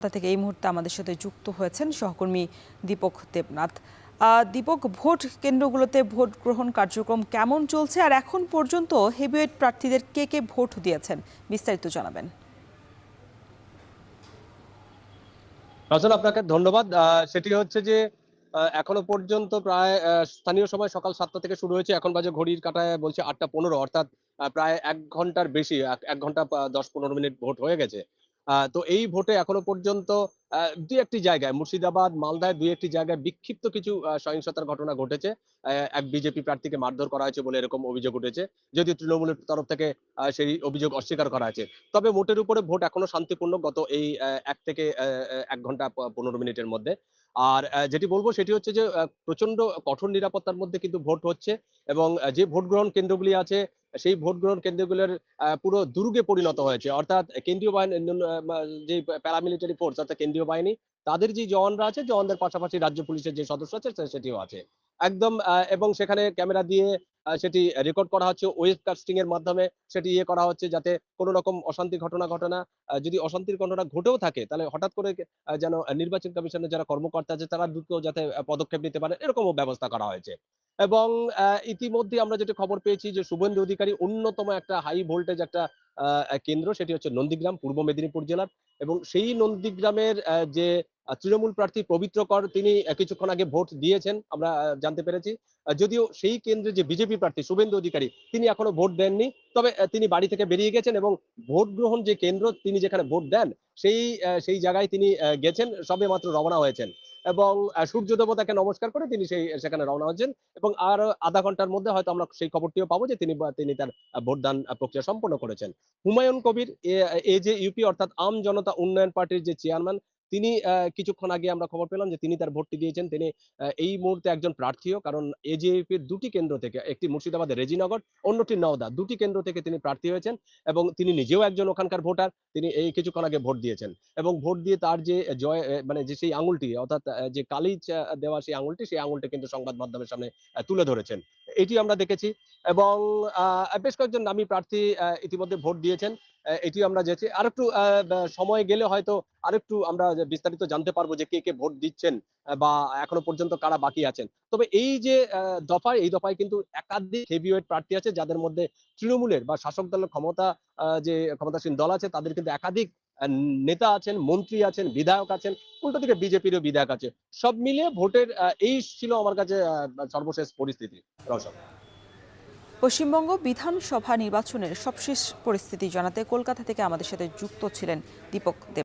কলকাতা থেকে এই মুহূর্তে আমাদের সাথে যুক্ত হয়েছেন সহকর্মী দীপক দেবনাথ। দীপক, ভোট কেন্দ্রগুলোতে ভোট গ্রহণ কার্যক্রম কেমন চলছে আর এখন পর্যন্ত হেভিওয়েট প্রার্থীদের কে কে ভোট দিয়েছেন, বিস্তারিত জানাবেন। রাজন, আপনাকে ধন্যবাদ। সেটি হচ্ছে যে এখনো পর্যন্ত প্রায় স্থানীয় সময় সকাল 7টা থেকে শুরু হয়েছে। এখন বাজে ঘড়ির কাঁটায় বলছে 8টা 15, অর্থাৎ প্রায় 1 ঘন্টার বেশি, 1 ঘন্টা 10-15 মিনিট ভোট হয়ে গেছে। তো এই ভোটে এখনো পর্যন্ত দুই একটি জায়গায়, মুর্শিদাবাদ, মালদায় দুই একটি জায়গায় বিক্ষিপ্ত কিছু সহিংসতার ঘটনা ঘটেছে। এক বিজেপি প্রার্থীকে মারধর করা হয়েছে বলে এরকম অভিযোগ উঠেছে, যদিও তৃণমূলের তরফ থেকে সেই অভিযোগ অস্বীকার করা হয়েছে। তবে মোটের উপরে ভোট এখনো শান্তিপূর্ণ গত এই 1 থেকে 1 ঘন্টা 15 মিনিটের মধ্যে। আর যেটি বলবো সেটি হচ্ছে যে প্রচন্ড কঠোর নিরাপত্তার মধ্যে কিন্তু ভোট হচ্ছে, এবং যে ভোট গ্রহণ কেন্দ্রগুলি আছে সেই ভোট গ্রহণ কেন্দ্রগুলোর পুরো দুর্গে পরিণত হয়েছে। অর্থাৎ কেন্দ্রীয় বাহিনী, যে প্যারামিলিটারি ফোর্স অর্থাৎ কেন্দ্রীয় বাহিনী, তাদের যে জওয়ানরা আছে, জওয়ানদের পাশাপাশি রাজ্য পুলিশের যে সদস্য আছে সেটিও আছে একদম। এবং সেখানে ক্যামেরা দিয়ে সেটি রেকর্ড করা হচ্ছে, ওয়েবকাস্টিং এর মাধ্যমে সেটি করা হচ্ছে, যাতে কোনো রকম অশান্তি ঘটনা ঘটে না। যদি অশান্তির ঘটনা ঘটেও থাকে তাহলে হঠাৎ করে যেন নির্বাচন কমিশনের যারা কর্মকর্তা আছে তারা দ্রুত যাতে পদক্ষেপ নিতে পারে, এরকমও ব্যবস্থা করা হয়েছে। এবং ইতিমধ্যে আমরা যেটা খবর পেয়েছি যে শুভেন্দু অধিকারী অন্যতম একটা হাই ভোল্টেজ একটা কেন্দ্র, সেটি হচ্ছে নন্দীগ্রাম, পূর্ব মেদিনীপুর জেলার। এবং সেই নন্দীগ্রামের যে তৃণমূল প্রার্থী পবিত্র কর, তিনি কিছুক্ষণ আগে ভোট দিয়েছেন আমরা জানতে পেরেছি। যদিও সেই কেন্দ্রে যে বিজেপি প্রার্থী শুভেন্দু অধিকারী, তিনি এখনো ভোট দেননি। তবে তিনি বাড়ি থেকে বেরিয়ে গেছেন, এবং ভোট গ্রহণ যে কেন্দ্র, তিনি যেখানে ভোট দেন সেই জায়গায় তিনি গেছেন, সবে মাত্র রওনা হয়েছেন। এবং সূর্য দেবতাকে নমস্কার করে তিনি সেখানে রওনা হয়েছেন। এবং আর আধা ঘন্টার মধ্যে হয়তো আমরা সেই খবরটিও পাবো যে তিনি তার ভোটদান প্রক্রিয়া সম্পন্ন করেছেন। হুমায়ুন কবির, এজেইউপি অর্থাৎ আম জনতা উন্নয়ন পার্টির যে চেয়ারম্যান, তিনি কিছুক্ষণ আগে আমরা খবর পেলাম যে তিনি তার ভোটটি দিয়েছেন। তিনি এই মুহূর্তে একজন প্রার্থীও, কারণ এজেইউপির দুটি কেন্দ্র থেকে, একটি মুর্শিদাবাদের রেজিনগর, অন্যটি নওদা, দুটি কেন্দ্র থেকে তিনি প্রার্থী হয়েছেন। এবং তিনি নিজেও একজন ওখানকার ভোটার, তিনি এই কিছুক্ষণ আগে ভোট দিয়েছেন। এবং ভোট দিয়ে তার যে জয়, মানে যে সেই আঙুলটি, অর্থাৎ যে কালিজ দেওয়া সেই আঙুলটি কিন্তু সংবাদ মাধ্যমের সামনে তুলে ধরেছেন। এটি আমরা দেখেছি। এবং বেশ কয়েকজন নামী প্রার্থী ইতিমধ্যে ভোট দিয়েছেন। এটি আমরা যেছি আরেকটু সময় গেলে হয়তো আরেকটু আমরা বিস্তারিত জানতে পারবো যে কে কে ভোট দিচ্ছেন, বা এখনো পর্যন্ত কারা বাকি আছেন। তবে এই যে এই দফায় কিন্তু একাধিক হেভিওয়েট প্রার্থী আছে, যাদের মধ্যে তৃণমূলের বা শাসক দলের যে ক্ষমতাসীন দল আছে, তাদের কিন্তু একাধিক নেতা আছেন, মন্ত্রী আছেন, বিধায়ক আছেন, উল্টো দিকে বিজেপিরও বিধায়ক আছে। সব মিলিয়ে ভোটের এই ছিল আমার কাছে সর্বশেষ পরিস্থিতি। রওশন। পশ্চিমবঙ্গ বিধানসভা নির্বাচনের সবশেষ পরিস্থিতি জানাতে কলকাতা থেকে আমাদের সাথে যুক্ত ছিলেন দীপক দেব।